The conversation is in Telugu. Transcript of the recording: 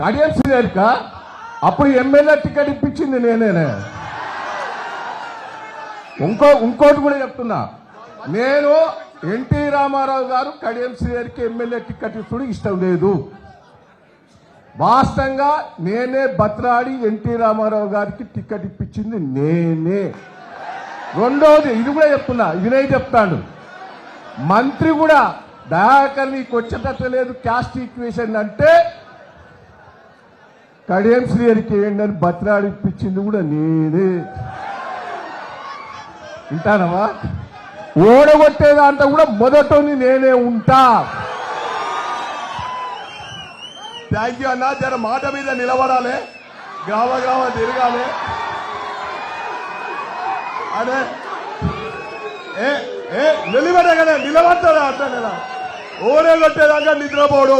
కడియం శ్రీహరిక అప్పుడు ఎమ్మెల్యే టికెట్ ఇప్పించింది నేనే. ఇంకోటి కూడా చెప్తున్నా, నేను ఎన్టీ రామారావు గారు కడియం శ్రీహరికి ఎమ్మెల్యే టికెట్ ఇస్తుడు ఇష్టం లేదు. వాస్తవంగా నేనే బత్రాడి ఎన్టీ రామారావు గారికి టికెట్ ఇప్పించింది నేనే. రెండోది ఇది కూడా చెప్తున్నా, వినయ్ చెప్తాడు, మంత్రి కూడా దయాకర్ నీకు వచ్చేటట్టు లేదు క్యాస్ట్ ఈక్వేషన్ అంటే కడియం శ్రీహరికి ఏంటని బత్రాడి ఇప్పించింది కూడా నేనే. వింటానవా? ఓడగొట్టేదాంట్లో కూడా మొదటోని నేనే ఉంటా. థ్యాంక్ యూ అన్న. జర మాట మీద నిలబడాలి, గ్రామ తిరగాలి. అదే నిలబడగానే నిలబడతారా అట్లా ఓడే కొట్టేదాకా నిద్రపోడు.